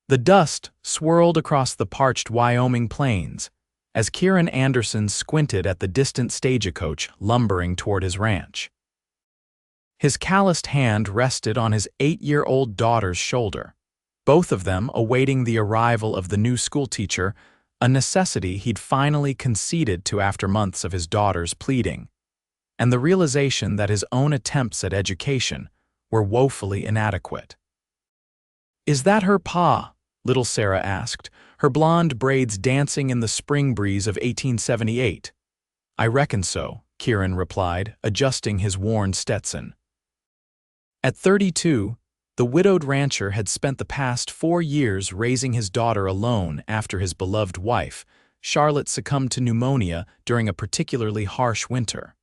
The dust swirled across the parched Wyoming plains as Kieran Anderson squinted at the distant stagecoach lumbering toward his ranch. His calloused hand rested on his 8-year-old daughter's shoulder, both of them awaiting the arrival of the new schoolteacher, a necessity he'd finally conceded to after months of his daughter's pleading, and the realization that his own attempts at education were woefully inadequate. "Is that her pa?" little Sarah asked, her blonde braids dancing in the spring breeze of 1878. "I reckon so," Kieran replied, adjusting his worn Stetson. At 32, the widowed rancher had spent the past 4 years raising his daughter alone after his beloved wife, Charlotte, succumbed to pneumonia during a particularly harsh winter.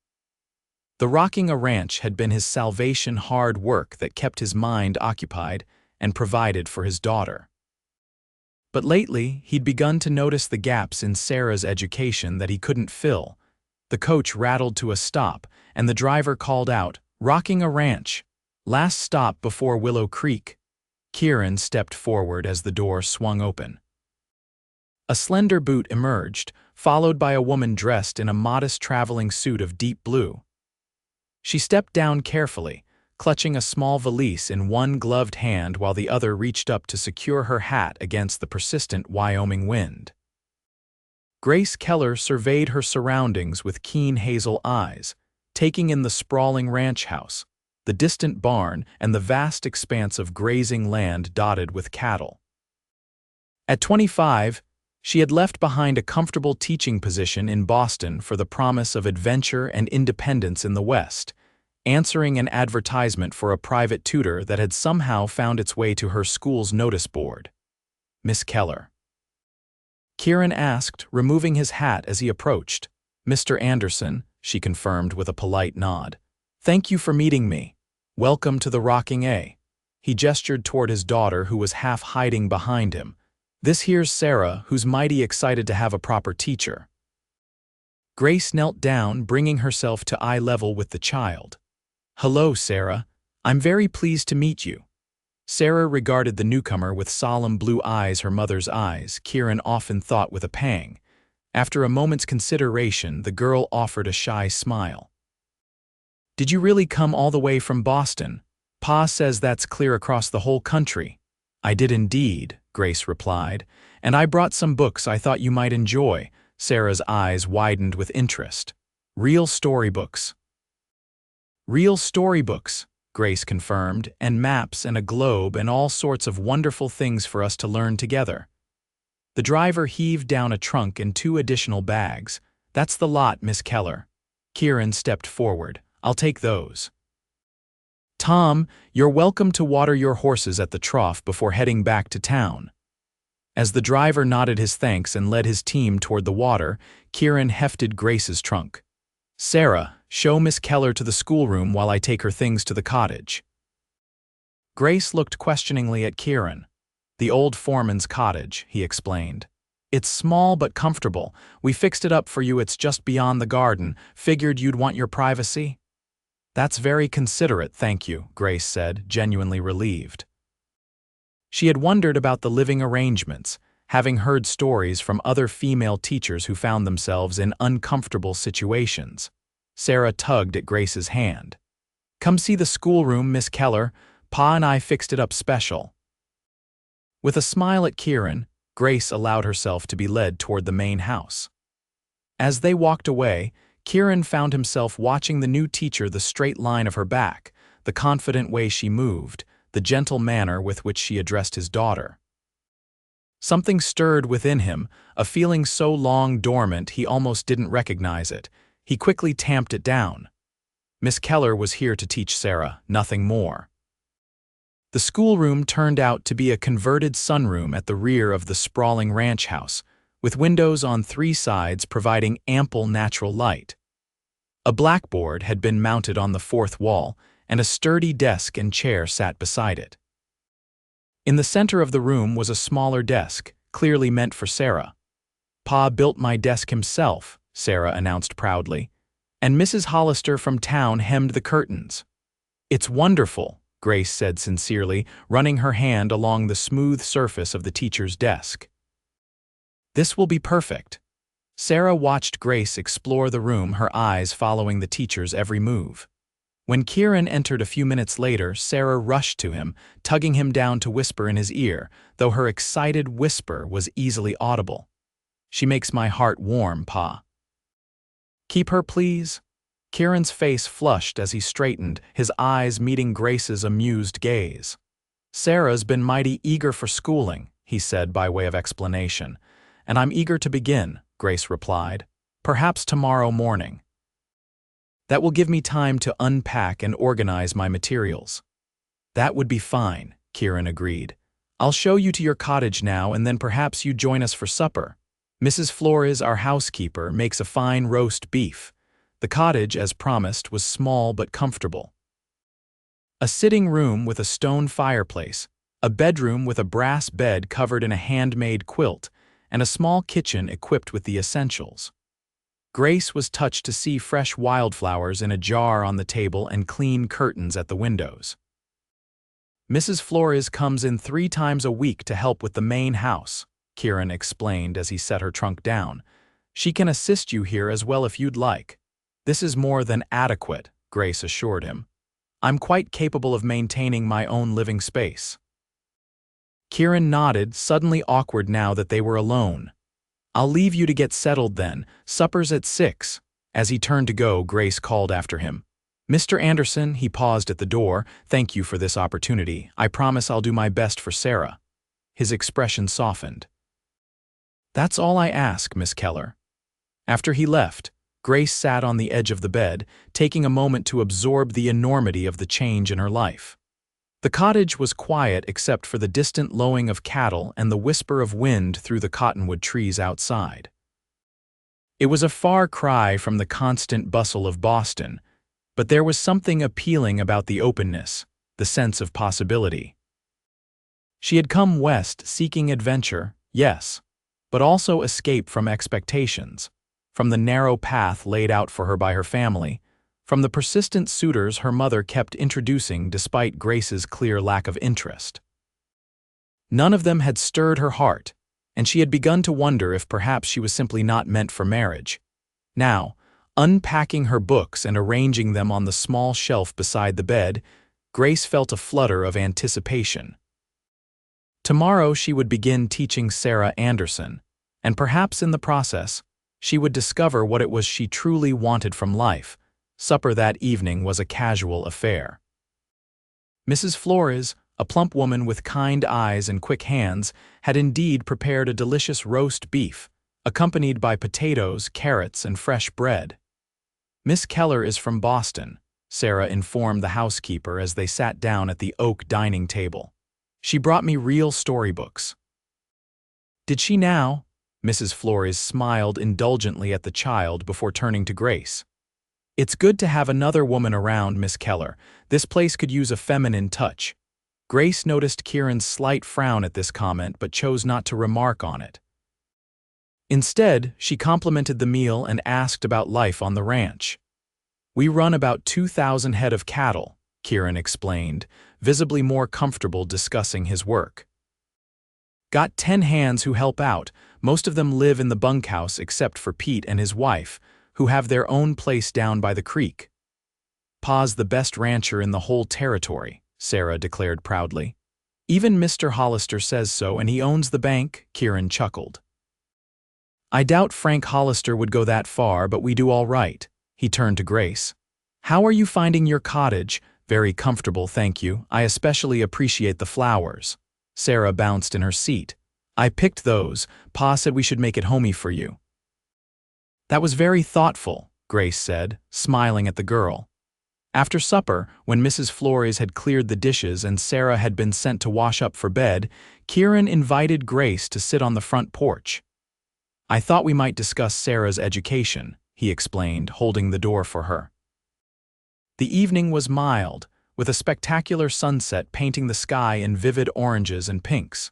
The rocking a ranch had been his salvation, hard work that kept his mind occupied and provided for his daughter. But lately, he'd begun to notice the gaps in Sarah's education that he couldn't fill. The coach rattled to a stop, and the driver called out, "Rocking a ranch. Last stop before Willow Creek." Kieran stepped forward as the door swung open. A slender boot emerged, followed by a woman dressed in a modest traveling suit of deep blue. She stepped down carefully, clutching a small valise in one gloved hand while the other reached up to secure her hat against the persistent Wyoming wind. Grace Keller surveyed her surroundings with keen hazel eyes, taking in the sprawling ranch house, the distant barn, and the vast expanse of grazing land dotted with cattle. At 25, she had left behind a comfortable teaching position in Boston for the promise of adventure and independence in the West, answering an advertisement for a private tutor that had somehow found its way to her school's notice board. "Miss Keller?" Kieran asked, removing his hat as he approached. "Mr. Anderson," she confirmed with a polite nod. "Thank you for meeting me. Welcome to the Rocking A." He gestured toward his daughter, who was half hiding behind him. "This here's Sarah, who's mighty excited to have a proper teacher." Grace knelt down, bringing herself to eye level with the child. "Hello, Sarah. I'm very pleased to meet you." Sarah regarded the newcomer with solemn blue eyes, her mother's eyes, Kieran often thought with a pang. After a moment's consideration, the girl offered a shy smile. "Did you really come all the way from Boston? Pa says that's clear across the whole country." "I did indeed," Grace replied, "and I brought some books I thought you might enjoy." Sarah's eyes widened with interest. "Real storybooks." "Real storybooks," Grace confirmed, "and maps and a globe and all sorts of wonderful things for us to learn together." The driver heaved down a trunk and 2 additional bags. "That's the lot, Miss Keller." Kieran stepped forward. "I'll take those." "Tom, you're welcome to water your horses at the trough before heading back to town." As the driver nodded his thanks and led his team toward the water, Kieran hefted Grace's trunk. "Sarah, show Miss Keller to the schoolroom while I take her things to the cottage." Grace looked questioningly at Kieran. "The old foreman's cottage," he explained. "It's small but comfortable. We fixed it up for you. It's just beyond the garden. Figured you'd want your privacy." "That's very considerate, thank you," Grace said, genuinely relieved. She had wondered about the living arrangements, having heard stories from other female teachers who found themselves in uncomfortable situations. Sarah tugged at Grace's hand. "Come see the schoolroom, Miss Keller. Pa and I fixed it up special." With a smile at Kieran, Grace allowed herself to be led toward the main house. As they walked away, Kieran found himself watching the new teacher, the straight line of her back, the confident way she moved, the gentle manner with which she addressed his daughter. Something stirred within him, a feeling so long dormant he almost didn't recognize it. He quickly tamped it down. Miss Keller was here to teach Sarah, nothing more. The schoolroom turned out to be a converted sunroom at the rear of the sprawling ranch house, with windows on 3 sides providing ample natural light. A blackboard had been mounted on the 4th wall, and a sturdy desk and chair sat beside it. In the center of the room was a smaller desk, clearly meant for Sarah. "Pa built my desk himself," Sarah announced proudly, "and Mrs. Hollister from town hemmed the curtains." "It's wonderful," Grace said sincerely, running her hand along the smooth surface of the teacher's desk. This will be perfect. Sarah watched Grace explore the room, her eyes following the teacher's every move. When Kieran entered a few minutes later, Sarah rushed to him, tugging him down to whisper in his ear, though her excited whisper was easily audible. "She makes my heart warm, Pa." "Keep her, please?" Kieran's face flushed as he straightened, his eyes meeting Grace's amused gaze. "Sarah's been mighty eager for schooling," he said by way of explanation. "And I'm eager to begin," Grace replied. "Perhaps tomorrow morning. That will give me time to unpack and organize my materials." "That would be fine," Kieran agreed. "I'll show you to your cottage now, and then perhaps you join us for supper. Mrs. Flores, our housekeeper, makes a fine roast beef." The cottage, as promised, was small but comfortable. A sitting room with a stone fireplace, a bedroom with a brass bed covered in a handmade quilt, and a small kitchen equipped with the essentials. Grace was touched to see fresh wildflowers in a jar on the table and clean curtains at the windows. "Mrs. Flores comes in 3 times a week to help with the main house," Kieran explained as he set her trunk down. "She can assist you here as well if you'd like." "This is more than adequate," Grace assured him. "I'm quite capable of maintaining my own living space." Kieran nodded, suddenly awkward now that they were alone. "I'll leave you to get settled then. Supper's at 6. As he turned to go, Grace called after him. "Mr. Anderson," he paused at the door, "thank you for this opportunity. I promise I'll do my best for Sarah." His expression softened. "That's all I ask, Miss Keller." After he left, Grace sat on the edge of the bed, taking a moment to absorb the enormity of the change in her life. The cottage was quiet except for the distant lowing of cattle and the whisper of wind through the cottonwood trees outside. It was a far cry from the constant bustle of Boston, but there was something appealing about the openness, the sense of possibility. She had come west seeking adventure, yes, but also escape from expectations, from the narrow path laid out for her by her family, from the persistent suitors her mother kept introducing despite Grace's clear lack of interest. None of them had stirred her heart, and she had begun to wonder if perhaps she was simply not meant for marriage. Now, unpacking her books and arranging them on the small shelf beside the bed, Grace felt a flutter of anticipation. Tomorrow she would begin teaching Sarah Anderson, and perhaps in the process, she would discover what it was she truly wanted from life. Supper that evening was a casual affair. Mrs. Flores, a plump woman with kind eyes and quick hands, had indeed prepared a delicious roast beef, accompanied by potatoes, carrots, and fresh bread. "Miss Keller is from Boston," Sarah informed the housekeeper as they sat down at the oak dining table. "She brought me real storybooks." "Did she now?" Mrs. Flores smiled indulgently at the child before turning to Grace. "It's good to have another woman around, Miss Keller. This place could use a feminine touch." Grace noticed Kieran's slight frown at this comment but chose not to remark on it. Instead, she complimented the meal and asked about life on the ranch. "We run about 2,000 head of cattle," Kieran explained, visibly more comfortable discussing his work. "Got 10 hands who help out. Most of them live in the bunkhouse except for Pete and his wife, who have their own place down by the creek." "Pa's the best rancher in the whole territory," Sarah declared proudly. "Even Mr. Hollister says so, and he owns the bank," Kieran chuckled. "I doubt Frank Hollister would go that far, but we do all right." He turned to Grace. "How are you finding your cottage?" "Very comfortable, thank you. I especially appreciate the flowers." Sarah bounced in her seat. "I picked those. Pa said we should make it homey for you." "That was very thoughtful," Grace said, smiling at the girl. After supper, when Mrs. Flores had cleared the dishes and Sarah had been sent to wash up for bed, Kieran invited Grace to sit on the front porch. "I thought we might discuss Sarah's education," he explained, holding the door for her. The evening was mild, with a spectacular sunset painting the sky in vivid oranges and pinks.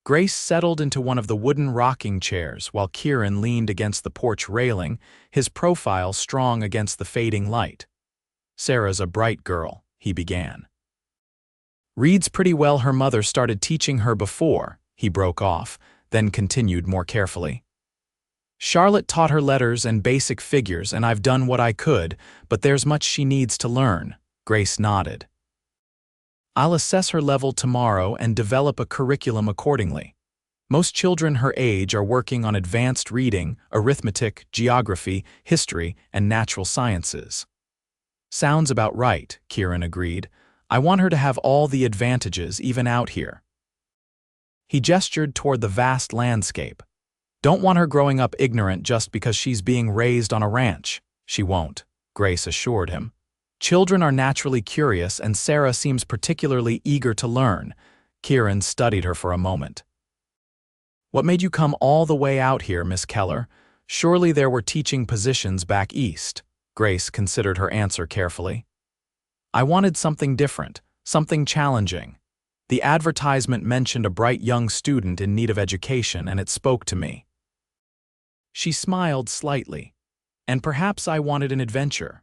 Grace settled into one of the wooden rocking chairs while Kieran leaned against the porch railing, his profile strong against the fading light. "Sarah's a bright girl," he began. Reads pretty well. Her mother started teaching her before, he broke off, then continued more carefully. Charlotte taught her letters and basic figures, and I've done what I could, but there's much she needs to learn, Grace nodded. I'll assess her level tomorrow and develop a curriculum accordingly. Most children her age are working on advanced reading, arithmetic, geography, history, and natural sciences. Sounds about right, Kieran agreed. I want her to have all the advantages even out here. He gestured toward the vast landscape. Don't want her growing up ignorant just because she's being raised on a ranch. She won't, Grace assured him. Children are naturally curious, and Sarah seems particularly eager to learn. Kieran studied her for a moment. What made you come all the way out here, Miss Keller? Surely there were teaching positions back east. Grace considered her answer carefully. I wanted something different, something challenging. The advertisement mentioned a bright young student in need of education, and it spoke to me. She smiled slightly. And perhaps I wanted an adventure.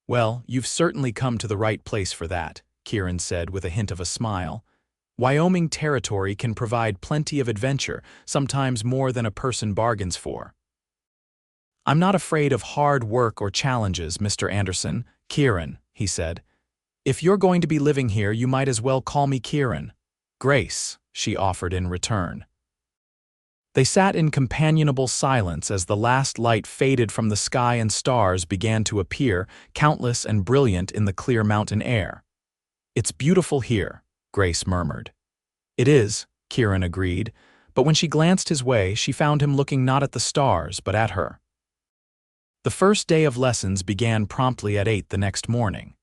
Well, you've certainly come to the right place for that, Kieran said with a hint of a smile. Wyoming territory can provide plenty of adventure, sometimes more than a person bargains for. I'm not afraid of hard work or challenges, Mr. Anderson. Kieran, he said. If you're going to be living here, you might as well call me Kieran. Grace, she offered in return. They sat in companionable silence as the last light faded from the sky and stars began to appear, countless and brilliant in the clear mountain air. It's beautiful here, Grace murmured. It is, Kieran agreed, but when she glanced his way, she found him looking not at the stars, but at her. The first day of lessons began promptly at 8 the next morning.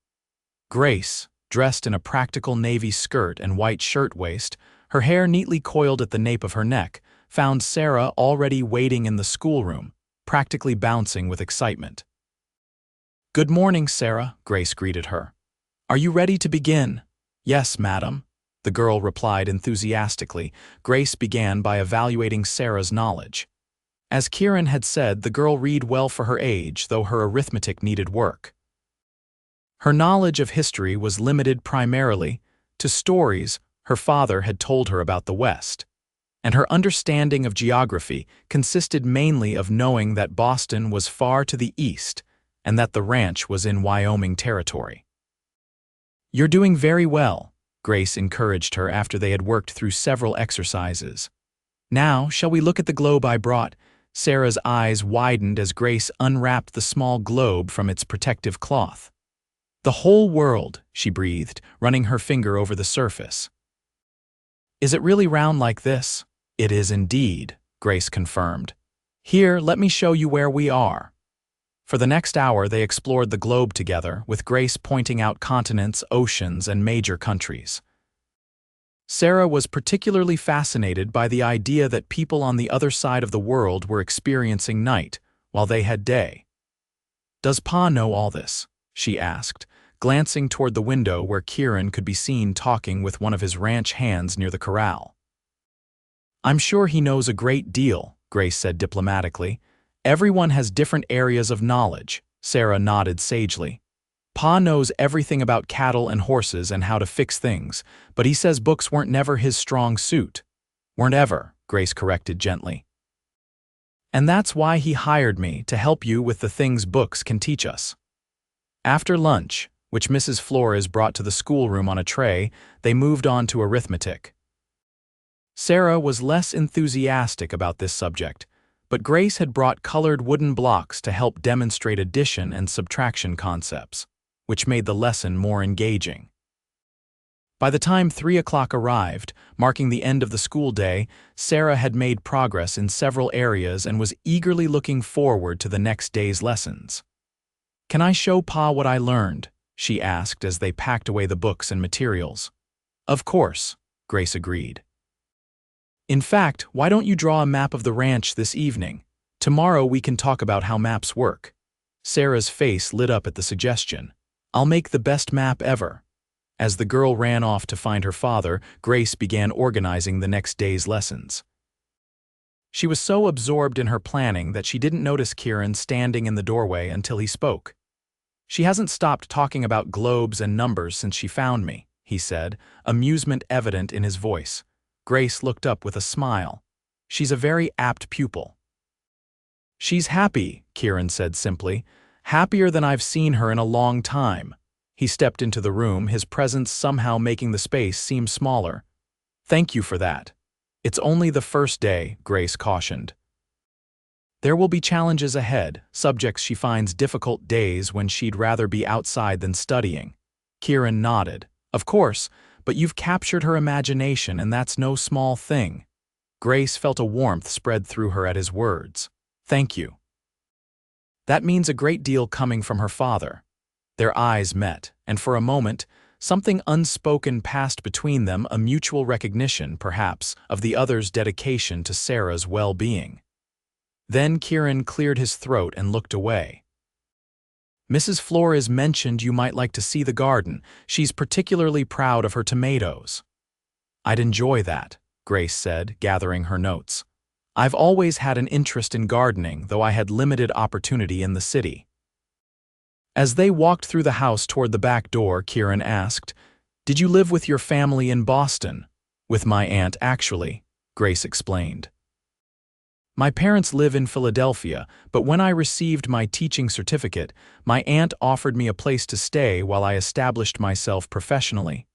Grace, dressed in a practical navy skirt and white shirtwaist, her hair neatly coiled at the nape of her neck, found Sarah already waiting in the schoolroom, practically bouncing with excitement. Good morning, Sarah, Grace greeted her. Are you ready to begin? Yes, madam, the girl replied enthusiastically. Grace began by evaluating Sarah's knowledge. As Kieran had said, the girl read well for her age, though her arithmetic needed work. Her knowledge of history was limited primarily to stories her father had told her about the West, and her understanding of geography consisted mainly of knowing that Boston was far to the east and that the ranch was in Wyoming territory. You're doing very well, Grace encouraged her after they had worked through several exercises. Now, shall we look at the globe I brought? Sarah's eyes widened as Grace unwrapped the small globe from its protective cloth. The whole world, she breathed, running her finger over the surface. Is it really round like this? It is indeed, Grace confirmed. Here, let me show you where we are. For the next hour, they explored the globe together, with Grace pointing out continents, oceans, and major countries. Sarah was particularly fascinated by the idea that people on the other side of the world were experiencing night, while they had day. Does Pa know all this? She asked, glancing toward the window where Kieran could be seen talking with one of his ranch hands near the corral. I'm sure he knows a great deal, Grace said diplomatically. Everyone has different areas of knowledge, Sarah nodded sagely. Pa knows everything about cattle and horses and how to fix things, but he says books weren't never his strong suit. Weren't ever, Grace corrected gently. And that's why he hired me, to help you with the things books can teach us. After lunch, which Mrs. Flores brought to the schoolroom on a tray, they moved on to arithmetic. Sarah was less enthusiastic about this subject, but Grace had brought colored wooden blocks to help demonstrate addition and subtraction concepts, which made the lesson more engaging. By the time 3 o'clock arrived, marking the end of the school day, Sarah had made progress in several areas and was eagerly looking forward to the next day's lessons. Can I show Pa what I learned? She asked as they packed away the books and materials. Of course, Grace agreed. In fact, why don't you draw a map of the ranch this evening? Tomorrow we can talk about how maps work. Sarah's face lit up at the suggestion. I'll make the best map ever. As the girl ran off to find her father, Grace began organizing the next day's lessons. She was so absorbed in her planning that she didn't notice Kieran standing in the doorway until he spoke. She hasn't stopped talking about globes and numbers since she found me, he said, amusement evident in his voice. Grace looked up with a smile. She's a very apt pupil. She's happy, Kieran said simply. Happier than I've seen her in a long time. He stepped into the room, his presence somehow making the space seem smaller. Thank you for that. It's only the first day, Grace cautioned. There will be challenges ahead, subjects she finds difficult, days when she'd rather be outside than studying. Kieran nodded. Of course, but you've captured her imagination, and that's no small thing. Grace felt a warmth spread through her at his words. Thank you. That means a great deal coming from her father. Their eyes met, and for a moment, something unspoken passed between them, a mutual recognition, perhaps, of the other's dedication to Sarah's well-being. Then Kieran cleared his throat and looked away. Mrs. Flores mentioned you might like to see the garden. She's particularly proud of her tomatoes. I'd enjoy that, Grace said, gathering her notes. I've always had an interest in gardening, though I had limited opportunity in the city. As they walked through the house toward the back door, Kieran asked, "Did you live with your family in Boston?" "With my aunt, actually," Grace explained. "My parents live in Philadelphia, but when I received my teaching certificate, my aunt offered me a place to stay while I established myself professionally.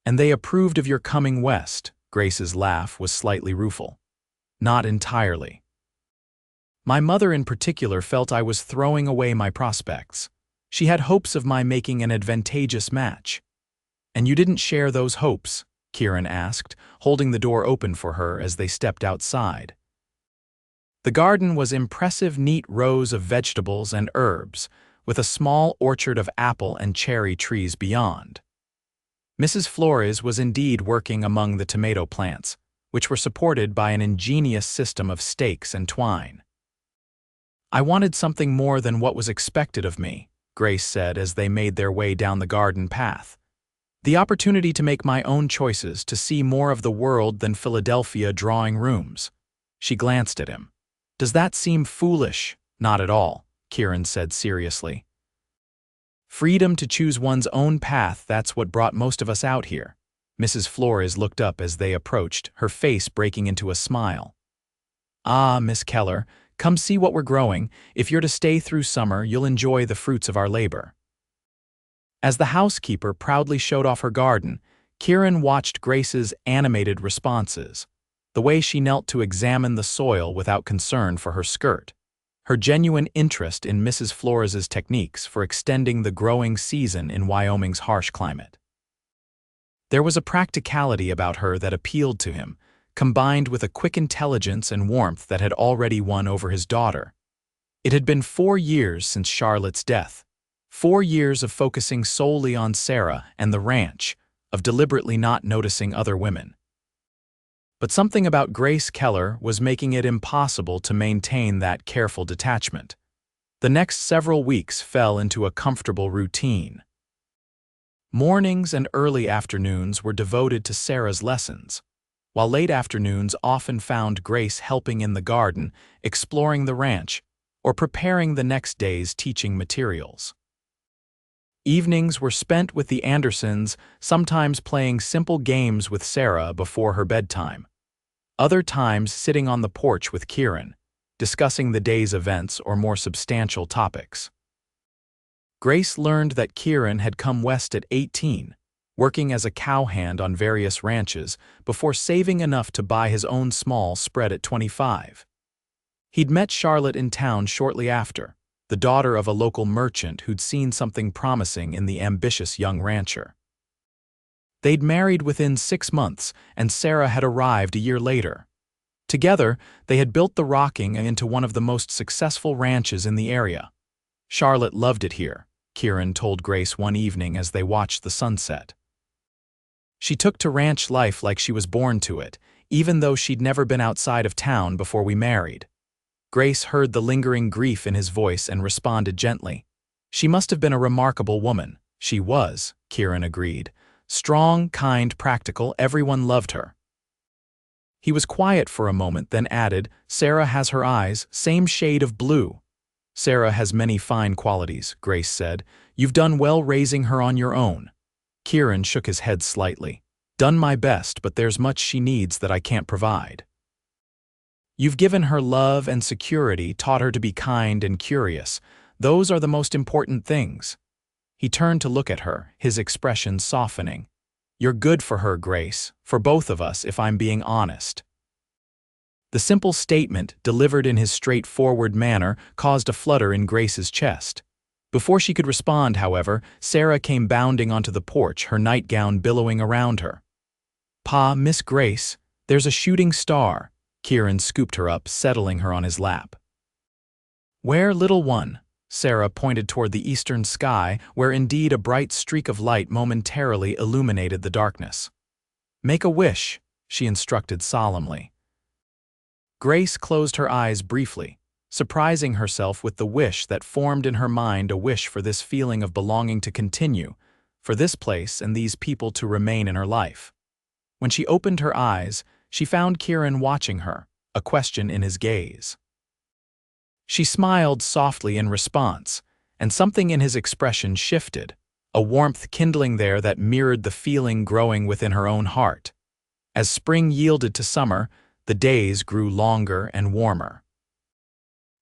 And they approved of your coming west." Grace's laugh was slightly rueful. "Not entirely. My mother in particular felt I was throwing away my prospects. She had hopes of my making an advantageous match." "And you didn't share those hopes?" Kieran asked, holding the door open for her as they stepped outside. The garden was impressive, neat rows of vegetables and herbs, with a small orchard of apple and cherry trees beyond. Mrs. Flores was indeed working among the tomato plants, which were supported by an ingenious system of stakes and twine. "I wanted something more than what was expected of me," Grace said as they made their way down the garden path. "The opportunity to make my own choices, to see more of the world than Philadelphia drawing rooms." She glanced at him. "Does that seem foolish?" "Not at all," Kieran said seriously. "Freedom to choose one's own path, that's what brought most of us out here." Mrs. Flores looked up as they approached, her face breaking into a smile. "Ah, Miss Keller, come see what we're growing. If you're to stay through summer, you'll enjoy the fruits of our labor." As the housekeeper proudly showed off her garden, Kieran watched Grace's animated responses, the way she knelt to examine the soil without concern for her skirt, her genuine interest in Mrs. Flores's techniques for extending the growing season in Wyoming's harsh climate. There was a practicality about her that appealed to him, combined with a quick intelligence and warmth that had already won over his daughter. It had been 4 years since Charlotte's death, 4 years of focusing solely on Sarah and the ranch, of deliberately not noticing other women. But something about Grace Keller was making it impossible to maintain that careful detachment. The next several weeks fell into a comfortable routine. Mornings and early afternoons were devoted to Sarah's lessons, while late afternoons often found Grace helping in the garden, exploring the ranch, or preparing the next day's teaching materials. Evenings were spent with the Andersons, sometimes playing simple games with Sarah before her bedtime. Other times sitting on the porch with Kieran, discussing the day's events or more substantial topics. Grace learned that Kieran had come west at 18, working as a cowhand on various ranches before saving enough to buy his own small spread at 25. He'd met Charlotte in town shortly after, the daughter of a local merchant who'd seen something promising in the ambitious young rancher. They'd married within 6 months, and Sarah had arrived a year later. Together, they had built the Rocking into one of the most successful ranches in the area. Charlotte loved it here, Kieran told Grace one evening as they watched the sunset. "She took to ranch life like she was born to it, even though she'd never been outside of town before we married." Grace heard the lingering grief in his voice and responded gently. "She must have been a remarkable woman." "She was," Kieran agreed. "Strong, kind, practical, everyone loved her." He was quiet for a moment, then added, "Sarah has her eyes, same shade of blue." "Sarah has many fine qualities," Grace said. "You've done well raising her on your own." Kieran shook his head slightly. Done my best, but there's much she needs that I can't provide. You've given her love and security, taught her to be kind and curious. Those are the most important things. He turned to look at her, his expression softening. You're good for her, Grace, for both of us, if I'm being honest. The simple statement, delivered in his straightforward manner, caused a flutter in Grace's chest. Before she could respond, however, Sarah came bounding onto the porch, her nightgown billowing around her. Pa, Miss Grace, there's a shooting star. Kieran scooped her up, settling her on his lap. Where, little one? Sarah pointed toward the eastern sky, where indeed a bright streak of light momentarily illuminated the darkness. Make a wish, she instructed solemnly. Grace closed her eyes briefly, surprising herself with the wish that formed in her mind, a wish for this feeling of belonging to continue, for this place and these people to remain in her life. When she opened her eyes, she found Kieran watching her, a question in his gaze. She smiled softly in response, and something in his expression shifted, a warmth kindling there that mirrored the feeling growing within her own heart. As spring yielded to summer, the days grew longer and warmer.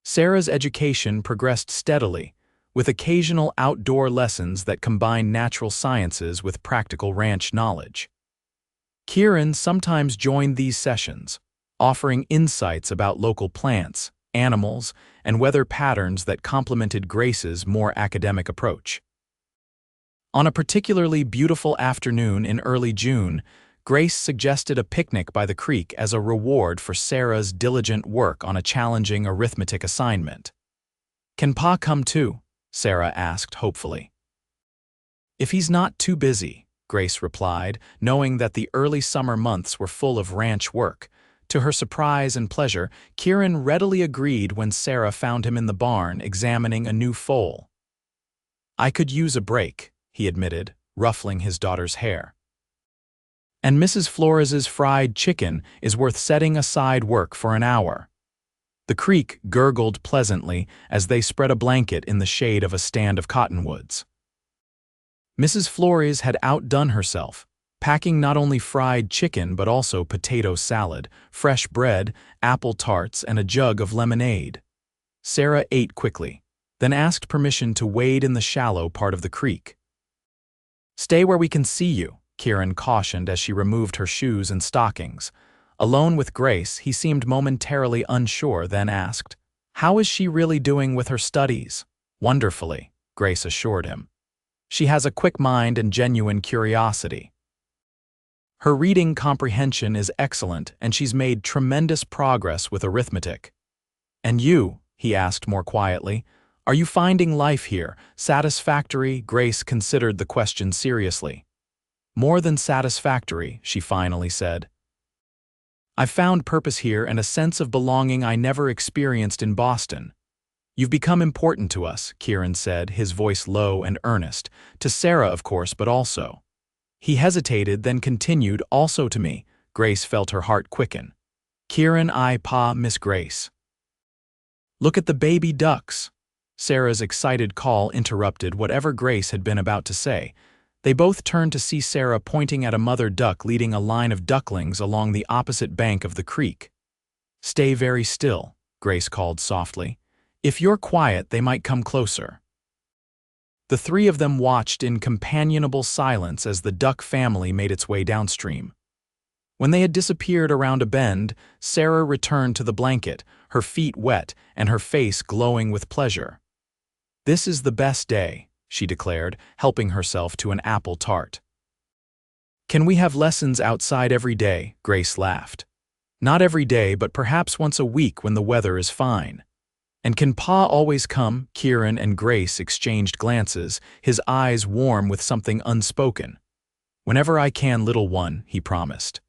Sarah's education progressed steadily, with occasional outdoor lessons that combined natural sciences with practical ranch knowledge. Kieran sometimes joined these sessions, offering insights about local plants, animals, and weather patterns that complemented Grace's more academic approach. On a particularly beautiful afternoon in early June, Grace suggested a picnic by the creek as a reward for Sarah's diligent work on a challenging arithmetic assignment. Can Pa come too? Sarah asked hopefully. If he's not too busy, Grace replied, knowing that the early summer months were full of ranch work. To her surprise and pleasure, Kieran readily agreed when Sarah found him in the barn examining a new foal. I could use a break, he admitted, ruffling his daughter's hair. And Mrs. Flores's fried chicken is worth setting aside work for an hour. The creek gurgled pleasantly as they spread a blanket in the shade of a stand of cottonwoods. Mrs. Flores had outdone herself, packing not only fried chicken but also potato salad, fresh bread, apple tarts, and a jug of lemonade. Sarah ate quickly, then asked permission to wade in the shallow part of the creek. Stay where we can see you, Kieran cautioned as she removed her shoes and stockings. Alone with Grace, he seemed momentarily unsure, then asked, How is she really doing with her studies? Wonderfully, Grace assured him. She has a quick mind and genuine curiosity. Her reading comprehension is excellent, and she's made tremendous progress with arithmetic. And you, he asked more quietly, are you finding life here satisfactory? Grace considered the question seriously. More than satisfactory, she finally said. I've found purpose here and a sense of belonging I never experienced in Boston. You've become important to us, Kieran said, his voice low and earnest, to Sarah, of course, but also. He hesitated, then continued, also to me. Grace felt her heart quicken. Kieran, Pa, Miss Grace. Look at the baby ducks. Sarah's excited call interrupted whatever Grace had been about to say. They both turned to see Sarah pointing at a mother duck leading a line of ducklings along the opposite bank of the creek. Stay very still, Grace called softly. If you're quiet, they might come closer. The three of them watched in companionable silence as the duck family made its way downstream. When they had disappeared around a bend, Sarah returned to the blanket, her feet wet and her face glowing with pleasure. This is the best day, she declared, helping herself to an apple tart. Can we have lessons outside every day? Grace laughed. Not every day, but perhaps once a week when the weather is fine. And can Pa always come? Kieran and Grace exchanged glances, his eyes warm with something unspoken. Whenever I can, little one, he promised.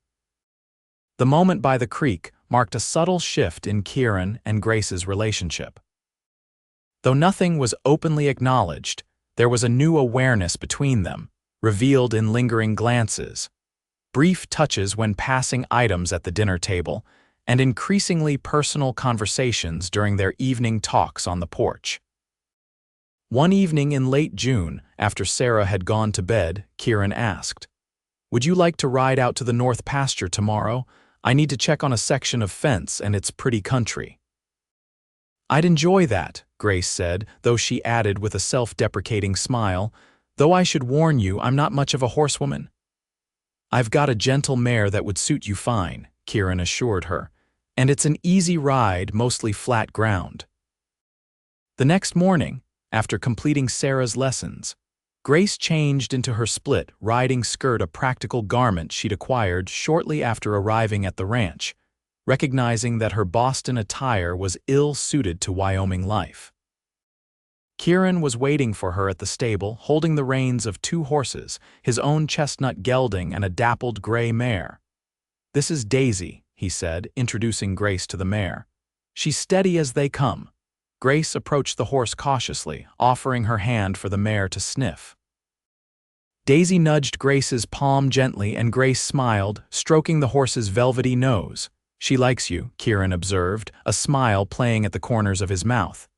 The moment by the creek marked a subtle shift in Kieran and Grace's relationship. Though nothing was openly acknowledged, there was a new awareness between them, revealed in lingering glances, brief touches when passing items at the dinner table, and increasingly personal conversations during their evening talks on the porch. One evening in late June, after Sarah had gone to bed, Kieran asked, "Would you like to ride out to the north pasture tomorrow? I need to check on a section of fence and it's pretty country." "I'd enjoy that," Grace said, though she added with a self-deprecating smile, "though I should warn you, I'm not much of a horsewoman." "I've got a gentle mare that would suit you fine," Kieran assured her, "and it's an easy ride, mostly flat ground." The next morning, after completing Sarah's lessons, Grace changed into her split riding skirt, a practical garment she'd acquired shortly after arriving at the ranch, recognizing that her Boston attire was ill-suited to Wyoming life. Kieran was waiting for her at the stable, holding the reins of 2 horses, his own chestnut gelding and a dappled gray mare. "This is Daisy," he said, introducing Grace to the mare. "She's steady as they come." Grace approached the horse cautiously, offering her hand for the mare to sniff. Daisy nudged Grace's palm gently and Grace smiled, stroking the horse's velvety nose. "She likes you," Kieran observed, a smile playing at the corners of his mouth.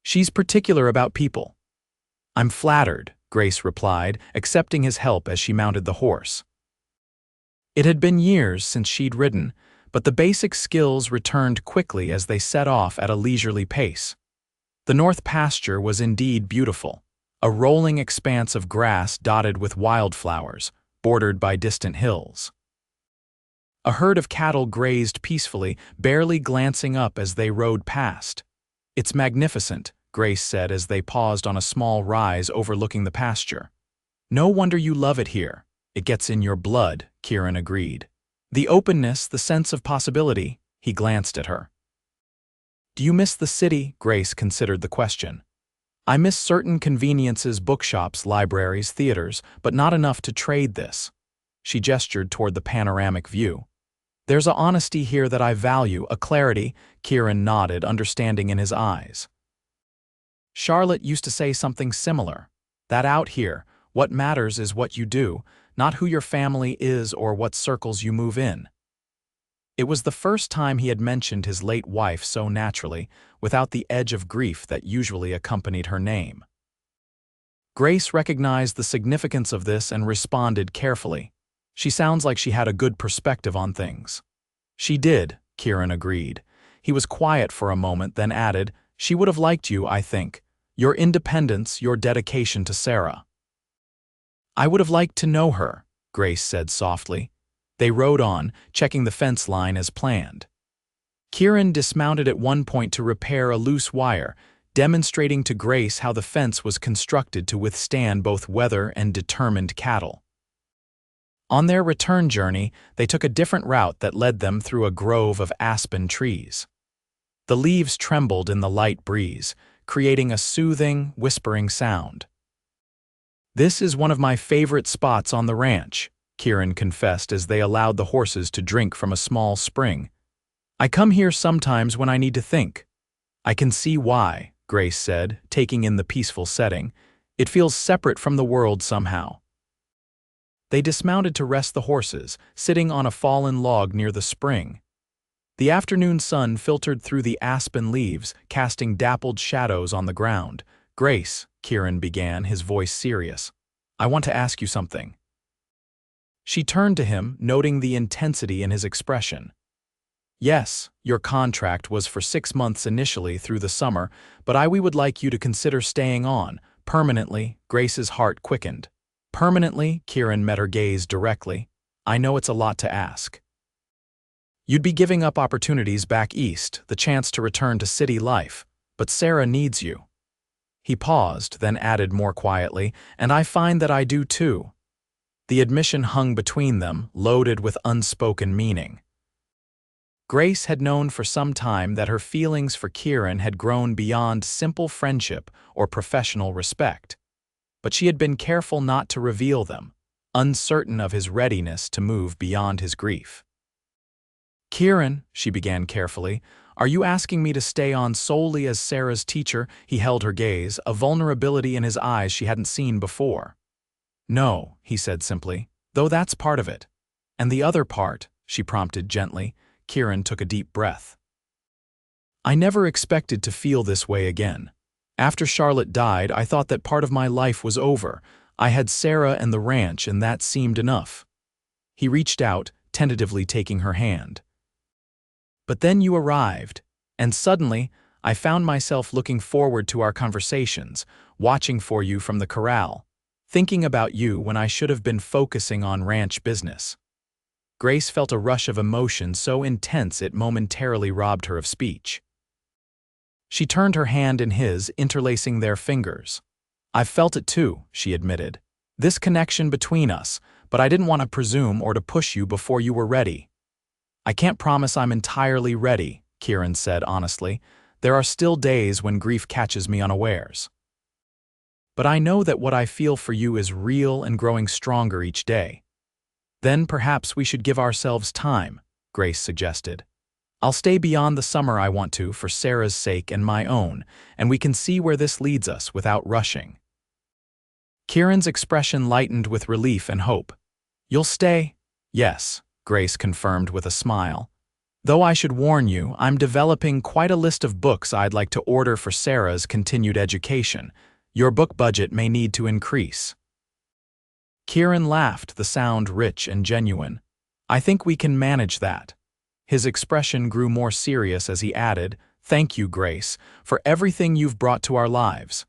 "She's particular about people." "I'm flattered," Grace replied, accepting his help as she mounted the horse. It had been years since she'd ridden, but the basic skills returned quickly as they set off at a leisurely pace. The north pasture was indeed beautiful, a rolling expanse of grass dotted with wildflowers, bordered by distant hills. A herd of cattle grazed peacefully, barely glancing up as they rode past. "It's magnificent," Grace said as they paused on a small rise overlooking the pasture. "No wonder you love it here. It gets in your blood," Kieran agreed. "The openness, the sense of possibility," he glanced at her. "Do you miss the city?" Grace considered the question. "I miss certain conveniences, bookshops, libraries, theaters, but not enough to trade this." She gestured toward the panoramic view. "There's a honesty here that I value, a clarity," Kieran nodded, understanding in his eyes. "Charlotte used to say something similar. That out here, what matters is what you do, not who your family is or what circles you move in." It was the first time he had mentioned his late wife so naturally, without the edge of grief that usually accompanied her name. Grace recognized the significance of this and responded carefully. "She sounds like she had a good perspective on things." "She did," Kieran agreed. He was quiet for a moment, then added, "She would have liked you, I think. Your independence, your dedication to Sarah." "I would have liked to know her," Grace said softly. They rode on, checking the fence line as planned. Kieran dismounted at one point to repair a loose wire, demonstrating to Grace how the fence was constructed to withstand both weather and determined cattle. On their return journey, they took a different route that led them through a grove of aspen trees. The leaves trembled in the light breeze, creating a soothing, whispering sound. "This is one of my favorite spots on the ranch," Kieran confessed as they allowed the horses to drink from a small spring. "I come here sometimes when I need to think." "I can see why," Grace said, taking in the peaceful setting. "It feels separate from the world somehow." They dismounted to rest the horses, sitting on a fallen log near the spring. The afternoon sun filtered through the aspen leaves, casting dappled shadows on the ground. "Grace," Kieran began, his voice serious, "I want to ask you something." She turned to him, noting the intensity in his expression. "Yes, your contract was for 6 months initially through the summer, but we would like you to consider staying on, permanently." Grace's heart quickened. "Permanently?" Kieran met her gaze directly. "I know it's a lot to ask. You'd be giving up opportunities back east, the chance to return to city life, but Sarah needs you." He paused, then added more quietly, "And I find that I do too." The admission hung between them, loaded with unspoken meaning. Grace had known for some time that her feelings for Kieran had grown beyond simple friendship or professional respect, but she had been careful not to reveal them, uncertain of his readiness to move beyond his grief. "Kieran," she began carefully, "are you asking me to stay on solely as Sarah's teacher?" He held her gaze, a vulnerability in his eyes she hadn't seen before. "No," he said simply, "though that's part of it." "And the other part," she prompted gently. Kieran took a deep breath. "I never expected to feel this way again. After Charlotte died, I thought that part of my life was over. I had Sarah and the ranch, and that seemed enough." He reached out, tentatively taking her hand. "But then you arrived, and suddenly, I found myself looking forward to our conversations, watching for you from the corral, thinking about you when I should have been focusing on ranch business." Grace felt a rush of emotion so intense it momentarily robbed her of speech. She turned her hand in his, interlacing their fingers. "I've felt it too," she admitted. "This connection between us, but I didn't want to presume or to push you before you were ready." "I can't promise I'm entirely ready," Kieran said honestly. "There are still days when grief catches me unawares. But I know that what I feel for you is real and growing stronger each day." "Then perhaps we should give ourselves time," Grace suggested. "I'll stay beyond the summer I want to for Sarah's sake and my own, and we can see where this leads us without rushing." Kieran's expression lightened with relief and hope. "You'll stay?" "Yes," Grace confirmed with a smile. "Though I should warn you, I'm developing quite a list of books I'd like to order for Sarah's continued education. Your book budget may need to increase." Kieran laughed, the sound rich and genuine. "I think we can manage that." His expression grew more serious as he added, "Thank you, Grace, for everything you've brought to our lives."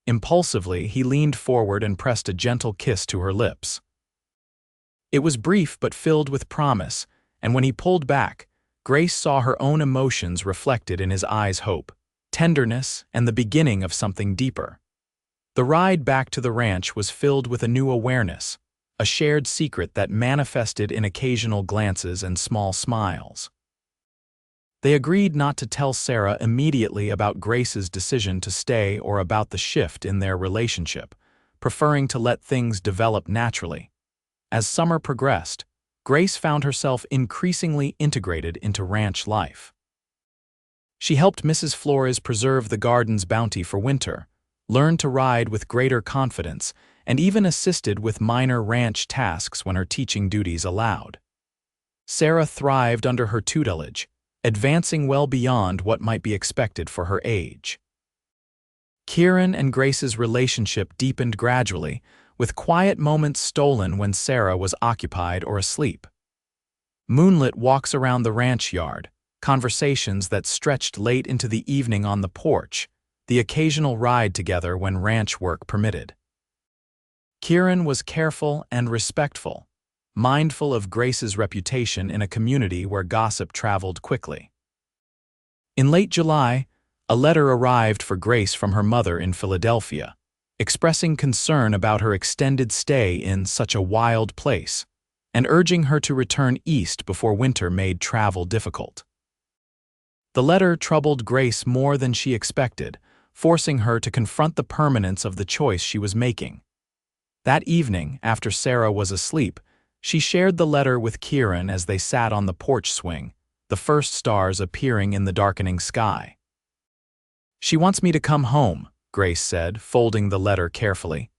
Impulsively, he leaned forward and pressed a gentle kiss to her lips. It was brief but filled with promise, and when he pulled back, Grace saw her own emotions reflected in his eyes: hope, tenderness, and the beginning of something deeper. The ride back to the ranch was filled with a new awareness, a shared secret that manifested in occasional glances and small smiles. They agreed not to tell Sarah immediately about Grace's decision to stay or about the shift in their relationship, preferring to let things develop naturally. As summer progressed, Grace found herself increasingly integrated into ranch life. She helped Mrs. Flores preserve the garden's bounty for winter, learned to ride with greater confidence, and even assisted with minor ranch tasks when her teaching duties allowed. Sarah thrived under her tutelage, advancing well beyond what might be expected for her age. Kieran and Grace's relationship deepened gradually, with quiet moments stolen when Sarah was occupied or asleep. Moonlit walks around the ranch yard, conversations that stretched late into the evening on the porch, the occasional ride together when ranch work permitted. Kieran was careful and respectful, mindful of Grace's reputation in a community where gossip traveled quickly. In late July, a letter arrived for Grace from her mother in Philadelphia, expressing concern about her extended stay in such a wild place, and urging her to return east before winter made travel difficult. The letter troubled Grace more than she expected, forcing her to confront the permanence of the choice she was making. That evening, after Sarah was asleep, she shared the letter with Kieran as they sat on the porch swing, the first stars appearing in the darkening sky. "She wants me to come home," Grace said, folding the letter carefully.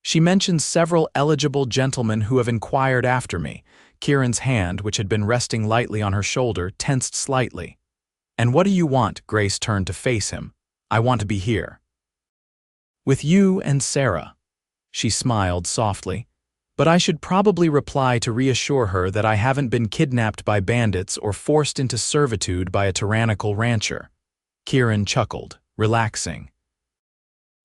"She mentions several eligible gentlemen who have inquired after me." Kieran's hand, which had been resting lightly on her shoulder, tensed slightly. "And what do you want?" Grace turned to face him. "I want to be here. With you and Sarah." She smiled softly. "But I should probably reply to reassure her that I haven't been kidnapped by bandits or forced into servitude by a tyrannical rancher." Kieran chuckled, relaxing.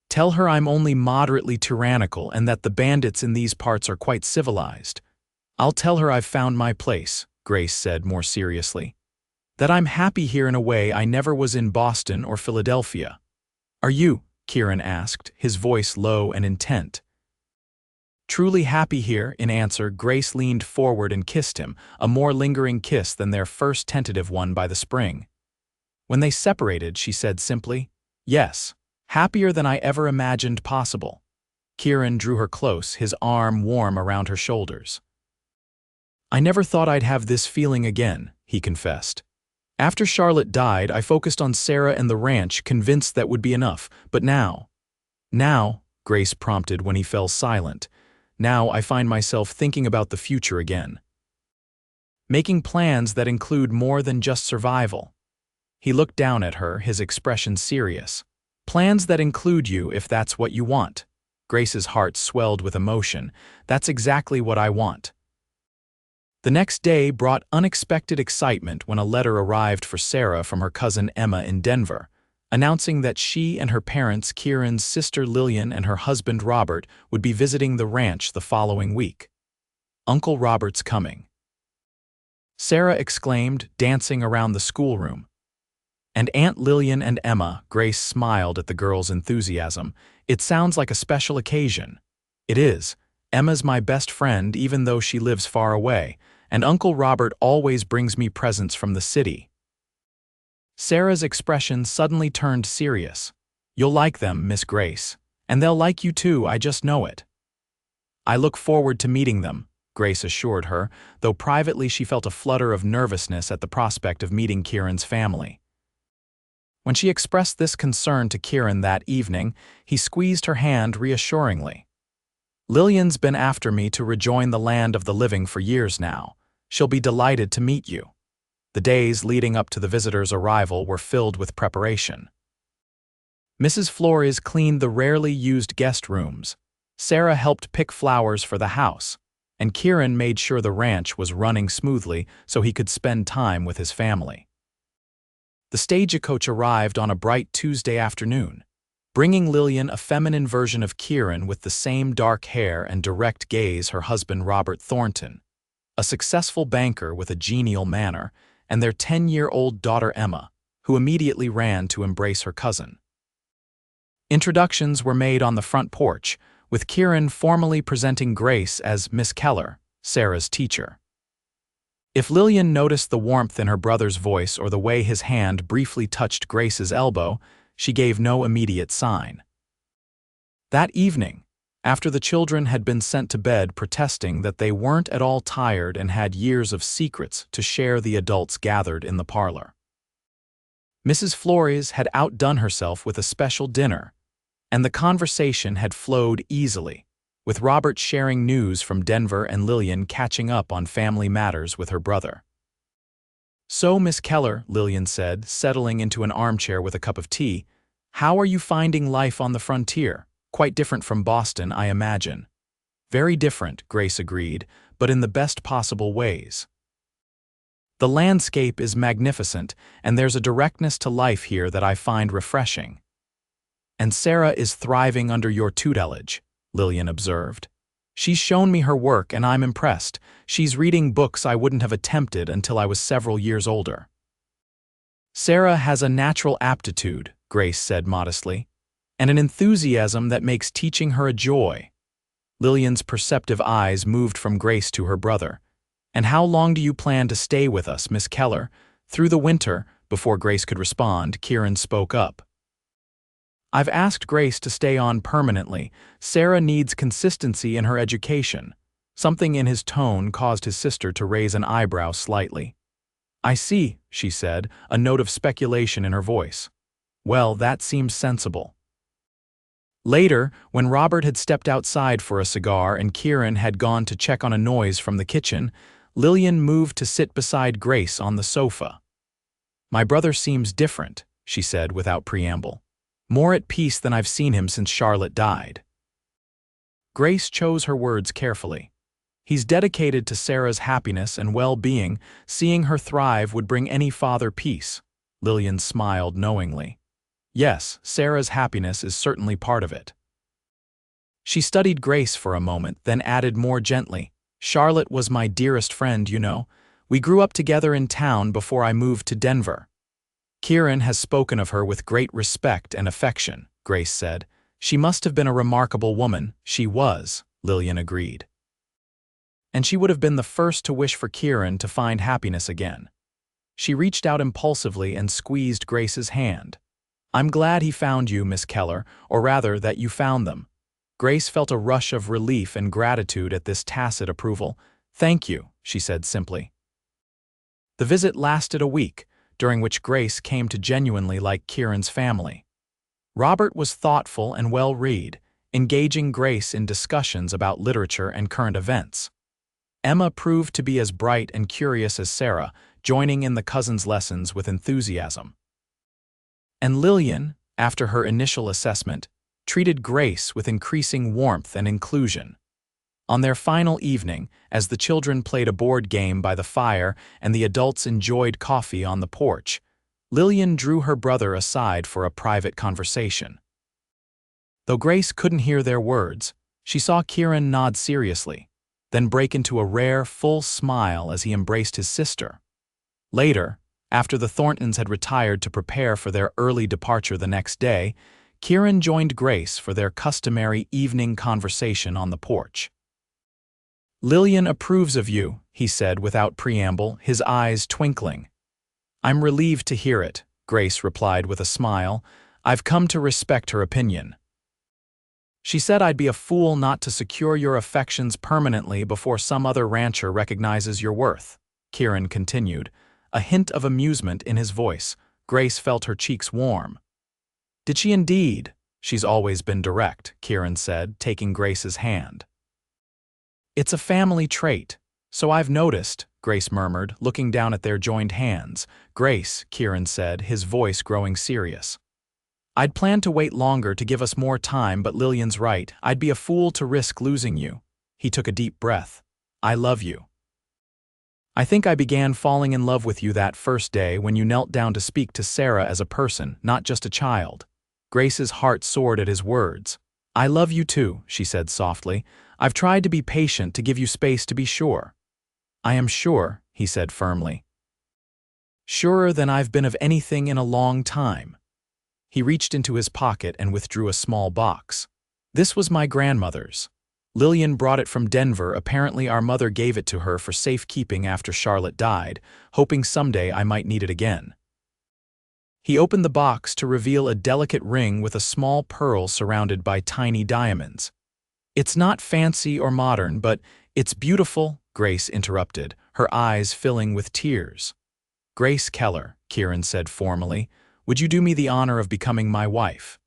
"Tell her I'm only moderately tyrannical and that the bandits in these parts are quite civilized." "I'll tell her I've found my place," Grace said more seriously. "That I'm happy here in a way I never was in Boston or Philadelphia." "Are you?" Kieran asked, his voice low and intent. "Truly happy here." In answer, Grace leaned forward and kissed him, a more lingering kiss than their first tentative one by the spring. When they separated, she said simply, "Yes, happier than I ever imagined possible." Kieran drew her close, his arm warm around her shoulders. "I never thought I'd have this feeling again," he confessed. "After Charlotte died, I focused on Sarah and the ranch, convinced that would be enough. But now, Grace prompted when he fell silent, now I find myself thinking about the future again. Making plans that include more than just survival." He looked down at her, his expression serious. Plans that include you if that's what you want. Grace's heart swelled with emotion. That's exactly what I want. The next day brought unexpected excitement when a letter arrived for Sarah from her cousin Emma in Denver, announcing that she and her parents, Kieran's sister Lillian and her husband Robert, would be visiting the ranch the following week. Uncle Robert's coming, Sarah exclaimed, dancing around the schoolroom. And Aunt Lillian and Emma, Grace smiled at the girls' enthusiasm. It sounds like a special occasion. It is. Emma's my best friend even though she lives far away, and Uncle Robert always brings me presents from the city. Sarah's expression suddenly turned serious. You'll like them, Miss Grace. And they'll like you too, I just know it. I look forward to meeting them, Grace assured her, though privately she felt a flutter of nervousness at the prospect of meeting Kieran's family. When she expressed this concern to Kieran that evening, he squeezed her hand reassuringly. Lillian's been after me to rejoin the land of the living for years now. She'll be delighted to meet you. The days leading up to the visitor's arrival were filled with preparation. Mrs. Flores cleaned the rarely used guest rooms. Sarah helped pick flowers for the house, and Kieran made sure the ranch was running smoothly so he could spend time with his family. The stagecoach arrived on a bright Tuesday afternoon, bringing Lillian a feminine version of Kieran with the same dark hair and direct gaze her husband Robert Thornton, a successful banker with a genial manner, and their 10-year-old daughter Emma, who immediately ran to embrace her cousin. Introductions were made on the front porch, with Kieran formally presenting Grace as Miss Keller, Sarah's teacher. If Lillian noticed the warmth in her brother's voice or the way his hand briefly touched Grace's elbow, she gave no immediate sign. That evening, after the children had been sent to bed protesting that they weren't at all tired and had years of secrets to share, the adults gathered in the parlor. Mrs. Flores had outdone herself with a special dinner, and the conversation had flowed easily, with Robert sharing news from Denver and Lillian catching up on family matters with her brother. So, Miss Keller, Lillian said, settling into an armchair with a cup of tea, how are you finding life on the frontier? Quite different from Boston, I imagine. Very different, Grace agreed, but in the best possible ways. The landscape is magnificent, and there's a directness to life here that I find refreshing. And Sarah is thriving under your tutelage, Lillian observed. She's shown me her work and I'm impressed. She's reading books I wouldn't have attempted until I was several years older. Sarah has a natural aptitude, Grace said modestly, and an enthusiasm that makes teaching her a joy. Lillian's perceptive eyes moved from Grace to her brother. And how long do you plan to stay with us, Miss Keller? Through the winter, before Grace could respond, Kieran spoke up. I've asked Grace to stay on permanently. Sarah needs consistency in her education. Something in his tone caused his sister to raise an eyebrow slightly. I see, she said, a note of speculation in her voice. Well, that seems sensible. Later, when Robert had stepped outside for a cigar and Kieran had gone to check on a noise from the kitchen, Lillian moved to sit beside Grace on the sofa. My brother seems different, she said without preamble. More at peace than I've seen him since Charlotte died. Grace chose her words carefully. He's dedicated to Sarah's happiness and well-being. Seeing her thrive would bring any father peace. Lillian smiled knowingly. Yes, Sarah's happiness is certainly part of it. She studied Grace for a moment, then added more gently, Charlotte was my dearest friend, you know. We grew up together in town before I moved to Denver. Kieran has spoken of her with great respect and affection, Grace said. She must have been a remarkable woman. She was, Lillian agreed. And she would have been the first to wish for Kieran to find happiness again. She reached out impulsively and squeezed Grace's hand. I'm glad he found you, Miss Keller, or rather that you found them. Grace felt a rush of relief and gratitude at this tacit approval. Thank you, she said simply. The visit lasted a week, during which Grace came to genuinely like Kieran's family. Robert was thoughtful and well-read, engaging Grace in discussions about literature and current events. Emma proved to be as bright and curious as Sarah, joining in the cousins' lessons with enthusiasm. And Lillian, after her initial assessment, treated Grace with increasing warmth and inclusion. On their final evening, as the children played a board game by the fire and the adults enjoyed coffee on the porch, Lillian drew her brother aside for a private conversation. Though Grace couldn't hear their words, she saw Kieran nod seriously, then break into a rare, full smile as he embraced his sister. Later, after the Thorntons had retired to prepare for their early departure the next day, Kieran joined Grace for their customary evening conversation on the porch. "Lillian approves of you," he said without preamble, his eyes twinkling. "I'm relieved to hear it," Grace replied with a smile. "I've come to respect her opinion." "She said I'd be a fool not to secure your affections permanently before some other rancher recognizes your worth," Kieran continued, a hint of amusement in his voice. Grace felt her cheeks warm. "Did she indeed?" "She's always been direct," Kieran said, taking Grace's hand. "It's a family trait, so I've noticed," Grace murmured, looking down at their joined hands. "Grace," Kieran said, his voice growing serious. "I'd planned to wait longer to give us more time, but Lillian's right. I'd be a fool to risk losing you." He took a deep breath. "I love you. I think I began falling in love with you that first day when you knelt down to speak to Sarah as a person, not just a child." Grace's heart soared at his words. "I love you too," she said softly. "I've tried to be patient, to give you space to be sure." "I am sure," he said firmly. "Surer than I've been of anything in a long time." He reached into his pocket and withdrew a small box. "This was my grandmother's. Lillian brought it from Denver. Apparently our mother gave it to her for safekeeping after Charlotte died, hoping someday I might need it again." He opened the box to reveal a delicate ring with a small pearl surrounded by tiny diamonds. "It's not fancy or modern, but it's beautiful," Grace interrupted, her eyes filling with tears. "Grace Keller," Kieran said formally, "would you do me the honor of becoming my wife?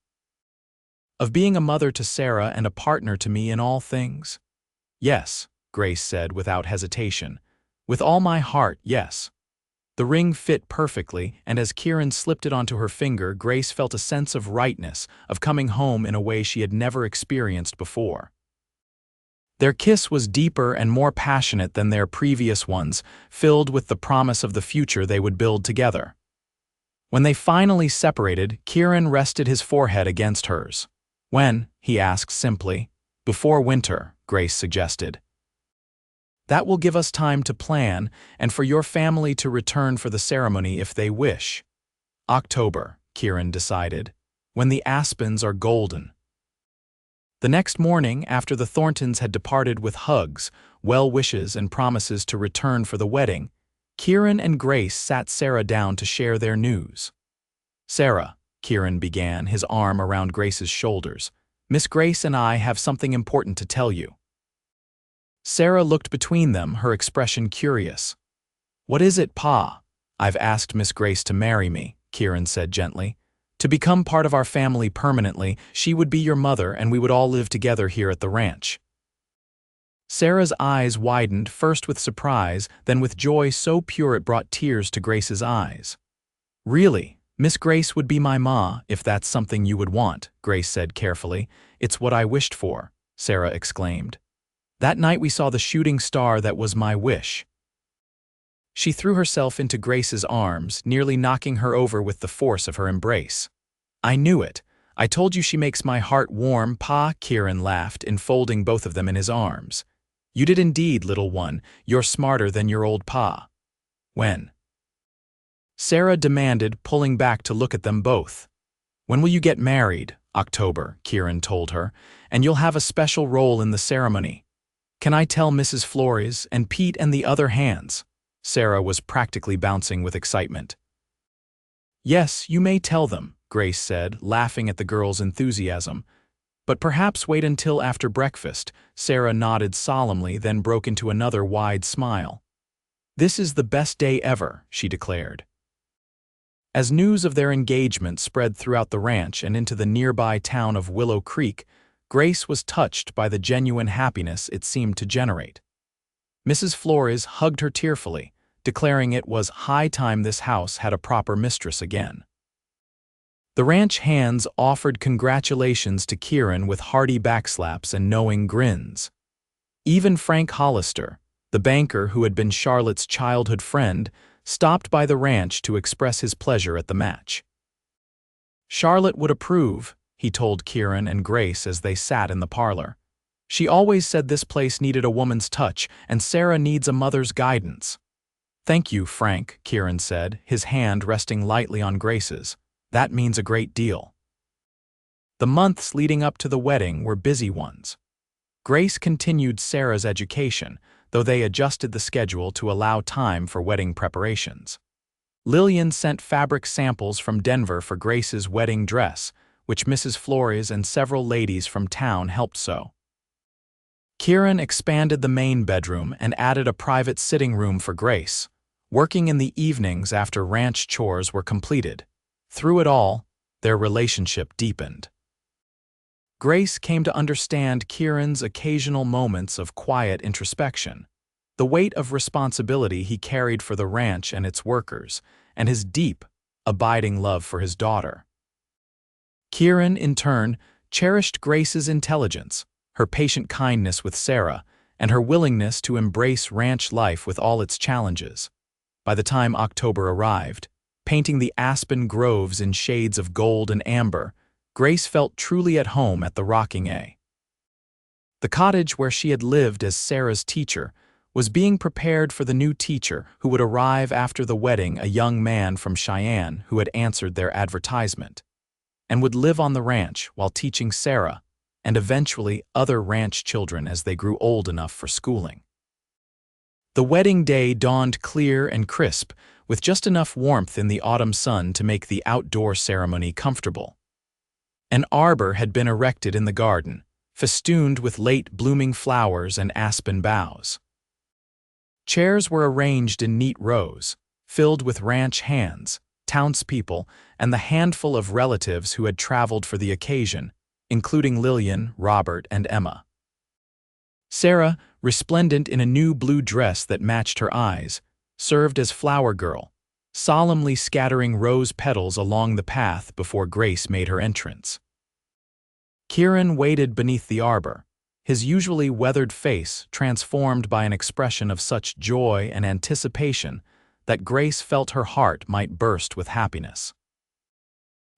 Of being a mother to Sarah and a partner to me in all things?" "Yes," Grace said without hesitation. "With all my heart, yes." The ring fit perfectly, and as Kieran slipped it onto her finger, Grace felt a sense of rightness, of coming home in a way she had never experienced before. Their kiss was deeper and more passionate than their previous ones, filled with the promise of the future they would build together. When they finally separated, Kieran rested his forehead against hers. "When?" he asked simply. "Before winter," Grace suggested. "That will give us time to plan, and for your family to return for the ceremony if they wish." "October," Kieran decided, "when the aspens are golden." The next morning, after the Thorntons had departed with hugs, well wishes and promises to return for the wedding, Kieran and Grace sat Sarah down to share their news. "Sarah," Kieran began, his arm around Grace's shoulders, "Miss Grace and I have something important to tell you." Sarah looked between them, her expression curious. "What is it, Pa?" "I've asked Miss Grace to marry me," Kieran said gently. "To become part of our family permanently. She would be your mother and we would all live together here at the ranch." Sarah's eyes widened, first with surprise, then with joy so pure it brought tears to Grace's eyes. "Really? Miss Grace would be my ma, if that's something you would want," Grace said carefully. "It's what I wished for," Sarah exclaimed. "That night we saw the shooting star that was my wish." She threw herself into Grace's arms, nearly knocking her over with the force of her embrace. "I knew it. I told you she makes my heart warm, Pa," Kieran laughed, enfolding both of them in his arms. "You did indeed, little one. You're smarter than your old Pa." "When?" Sarah demanded, pulling back to look at them both. "When will you get married?" "October," Kieran told her, "and you'll have a special role in the ceremony." "Can I tell Mrs. Flores and Pete and the other hands?" Sarah was practically bouncing with excitement. "Yes, you may tell them," Grace said, laughing at the girl's enthusiasm. "But perhaps wait until after breakfast." Sarah nodded solemnly, then broke into another wide smile. "This is the best day ever," she declared. As news of their engagement spread throughout the ranch and into the nearby town of Willow Creek, Grace was touched by the genuine happiness it seemed to generate. Mrs. Flores hugged her tearfully, declaring it was high time this house had a proper mistress again. The ranch hands offered congratulations to Kieran with hearty backslaps and knowing grins. Even Frank Hollister, the banker who had been Charlotte's childhood friend, stopped by the ranch to express his pleasure at the match. Charlotte would approve, he told Kieran and Grace as they sat in the parlor. She always said this place needed a woman's touch, and Sarah needs a mother's guidance. Thank you, Frank, Kieran said, his hand resting lightly on Grace's. That means a great deal. The months leading up to the wedding were busy ones. Grace continued Sarah's education, though they adjusted the schedule to allow time for wedding preparations. Lillian sent fabric samples from Denver for Grace's wedding dress, which Mrs. Flores and several ladies from town helped sew. Kieran expanded the main bedroom and added a private sitting room for Grace, working in the evenings after ranch chores were completed. Through it all, their relationship deepened. Grace came to understand Kieran's occasional moments of quiet introspection, the weight of responsibility he carried for the ranch and its workers, and his deep, abiding love for his daughter. Kieran, in turn, cherished Grace's intelligence, her patient kindness with Sarah, and her willingness to embrace ranch life with all its challenges. By the time October arrived, painting the aspen groves in shades of gold and amber, Grace felt truly at home at the Rocking A. The cottage where she had lived as Sarah's teacher was being prepared for the new teacher who would arrive after the wedding, a young man from Cheyenne who had answered their advertisement, and would live on the ranch while teaching Sarah and eventually other ranch children as they grew old enough for schooling. The wedding day dawned clear and crisp, with just enough warmth in the autumn sun to make the outdoor ceremony comfortable. An arbor had been erected in the garden, festooned with late-blooming flowers and aspen boughs. Chairs were arranged in neat rows, filled with ranch hands, townspeople, and the handful of relatives who had traveled for the occasion, including Lillian, Robert, and Emma. Sarah, resplendent in a new blue dress that matched her eyes, served as flower girl, solemnly scattering rose petals along the path before Grace made her entrance. Kieran waited beneath the arbor, his usually weathered face transformed by an expression of such joy and anticipation that Grace felt her heart might burst with happiness.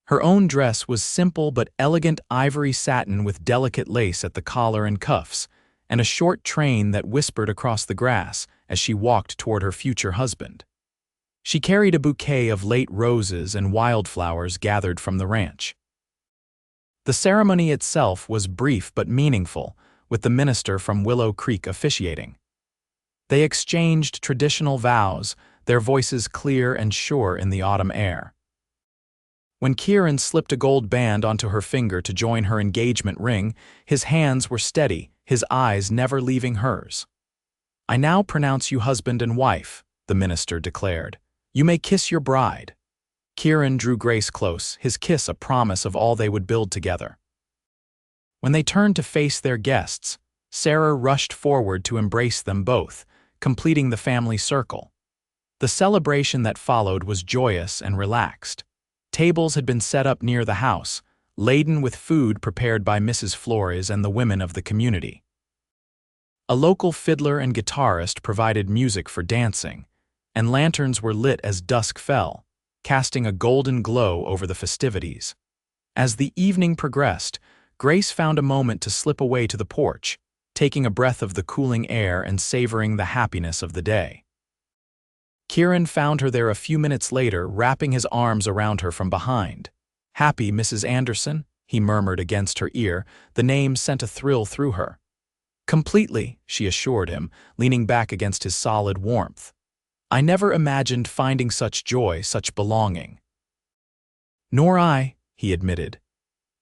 Her own dress was simple but elegant ivory satin with delicate lace at the collar and cuffs, and a short train that whispered across the grass as she walked toward her future husband. She carried a bouquet of late roses and wildflowers gathered from the ranch. The ceremony itself was brief but meaningful, with the minister from Willow Creek officiating. They exchanged traditional vows, their voices clear and sure in the autumn air. When Kieran slipped a gold band onto her finger to join her engagement ring, his hands were steady, his eyes never leaving hers. "I now pronounce you husband and wife," the minister declared. "You may kiss your bride." Kieran drew Grace close, his kiss a promise of all they would build together. When they turned to face their guests, Sarah rushed forward to embrace them both, completing the family circle. The celebration that followed was joyous and relaxed. Tables had been set up near the house, laden with food prepared by Mrs. Flores and the women of the community. A local fiddler and guitarist provided music for dancing, and lanterns were lit as dusk fell, casting a golden glow over the festivities. As the evening progressed, Grace found a moment to slip away to the porch, taking a breath of the cooling air and savoring the happiness of the day. Kieran found her there a few minutes later, wrapping his arms around her from behind. "Happy, Mrs. Anderson?" he murmured against her ear. The name sent a thrill through her. "Completely," she assured him, leaning back against his solid warmth. "I never imagined finding such joy, such belonging." "Nor I," he admitted.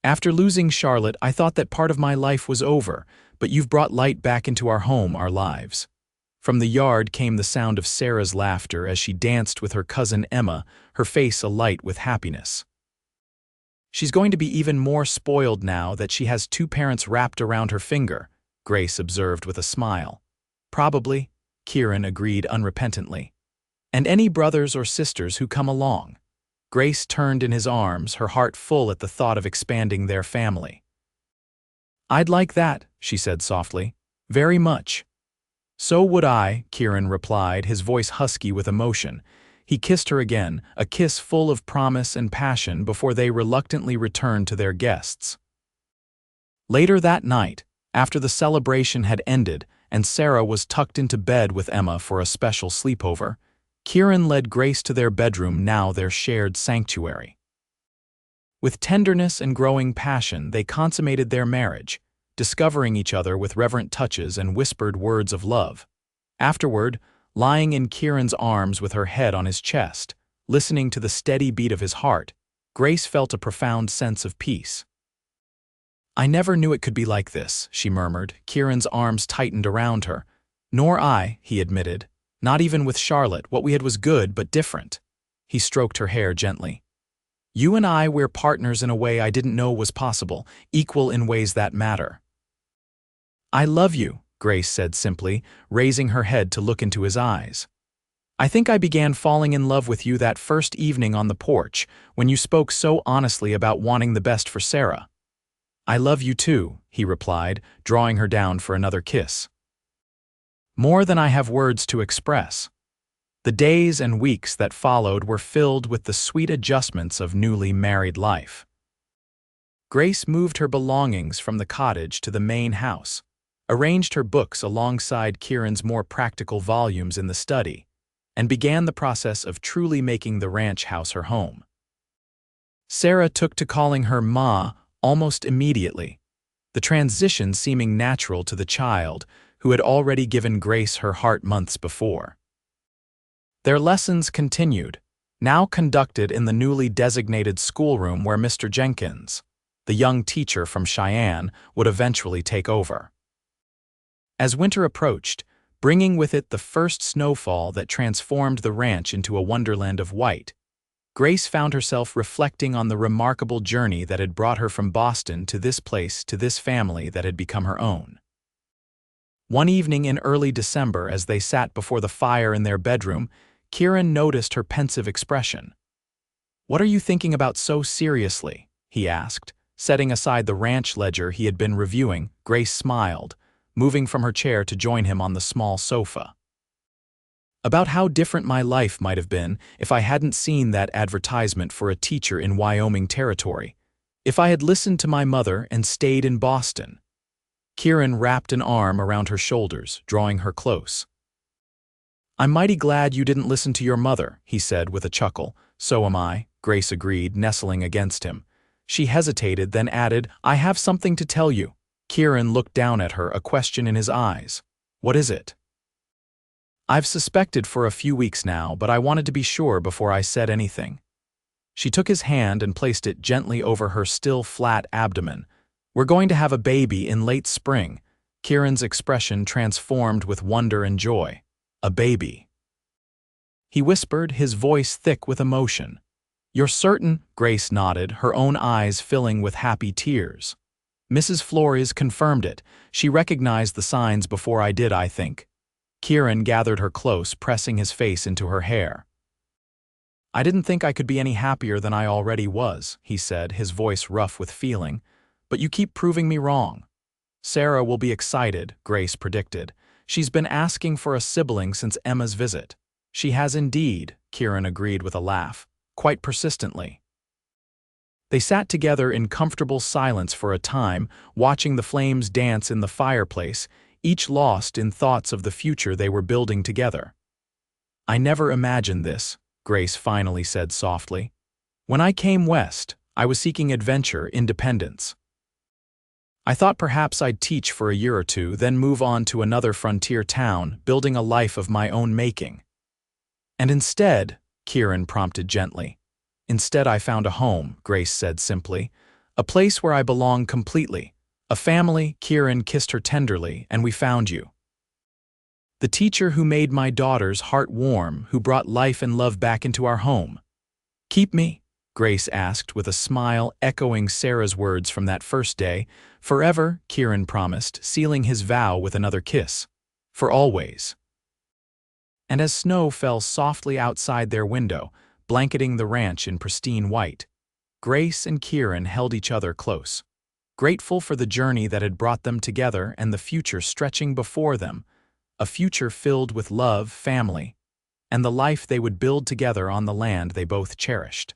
"After losing Charlotte, I thought that part of my life was over, but you've brought light back into our home, our lives." From the yard came the sound of Sarah's laughter as she danced with her cousin Emma, her face alight with happiness. "She's going to be even more spoiled now that she has two parents wrapped around her finger," Grace observed with a smile. "Probably," Kieran agreed unrepentantly. "And any brothers or sisters who come along." Grace turned in his arms, her heart full at the thought of expanding their family. "I'd like that," she said softly. "Very much." "So would I," Kieran replied, his voice husky with emotion. He kissed her again, a kiss full of promise and passion before they reluctantly returned to their guests. Later that night, after the celebration had ended and Sarah was tucked into bed with Emma for a special sleepover, Kieran led Grace to their bedroom, now their shared sanctuary. With tenderness and growing passion, they consummated their marriage, discovering each other with reverent touches and whispered words of love. Afterward, lying in Kieran's arms with her head on his chest, listening to the steady beat of his heart, Grace felt a profound sense of peace. "I never knew it could be like this," she murmured. Kieran's arms tightened around her. "Nor I," he admitted. "Not even with Charlotte. What we had was good, but different." He stroked her hair gently. "You and I, we're partners in a way I didn't know was possible, equal in ways that matter." "I love you," Grace said simply, raising her head to look into his eyes. "I think I began falling in love with you that first evening on the porch, when you spoke so honestly about wanting the best for Sarah." "I love you too," he replied, drawing her down for another kiss. "More than I have words to express." The days and weeks that followed were filled with the sweet adjustments of newly married life. Grace moved her belongings from the cottage to the main house, arranged her books alongside Kieran's more practical volumes in the study, and began the process of truly making the ranch house her home. Sarah took to calling her Ma almost immediately, the transition seeming natural to the child who had already given Grace her heart months before. Their lessons continued, now conducted in the newly designated schoolroom where Mr. Jenkins, the young teacher from Cheyenne, would eventually take over. As winter approached, bringing with it the first snowfall that transformed the ranch into a wonderland of white, Grace found herself reflecting on the remarkable journey that had brought her from Boston to this place, to this family that had become her own. One evening in early December, as they sat before the fire in their bedroom, Kieran noticed her pensive expression. "What are you thinking about so seriously?" he asked. Setting aside the ranch ledger he had been reviewing, Grace smiled, moving from her chair to join him on the small sofa. "About how different my life might have been if I hadn't seen that advertisement for a teacher in Wyoming territory, if I had listened to my mother and stayed in Boston." Kieran wrapped an arm around her shoulders, drawing her close. "I'm mighty glad you didn't listen to your mother," he said with a chuckle. "So am I," Grace agreed, nestling against him. She hesitated, then added, "I have something to tell you." Kieran looked down at her, a question in his eyes. "What is it?" "I've suspected for a few weeks now, but I wanted to be sure before I said anything." She took his hand and placed it gently over her still flat abdomen. "We're going to have a baby in late spring." Kieran's expression transformed with wonder and joy. "A baby?" he whispered, his voice thick with emotion. "You're certain?" Grace nodded, her own eyes filling with happy tears. "Mrs. Flores confirmed it. She recognized the signs before I did, I think." Kieran gathered her close, pressing his face into her hair. "I didn't think I could be any happier than I already was," he said, his voice rough with feeling. "But you keep proving me wrong." "Sarah will be excited," Grace predicted. "She's been asking for a sibling since Emma's visit." "She has indeed," Kieran agreed with a laugh, "quite persistently." They sat together in comfortable silence for a time, watching the flames dance in the fireplace, each lost in thoughts of the future they were building together. "I never imagined this," Grace finally said softly. "When I came west, I was seeking adventure, independence. I thought perhaps I'd teach for a year or two, then move on to another frontier town, building a life of my own making. And instead," Kieran prompted gently. "Instead I found a home," Grace said simply. "A place where I belong completely. A family." Kieran kissed her tenderly. "And we found you. The teacher who made my daughter's heart warm, who brought life and love back into our home." "Keep me?" Grace asked with a smile echoing Sarah's words from that first day. "Forever," Kieran promised, sealing his vow with another kiss. "For always." And as snow fell softly outside their window, blanketing the ranch in pristine white. Grace and Kieran held each other close, grateful for the journey that had brought them together and the future stretching before them, a future filled with love, family, and the life they would build together on the land they both cherished.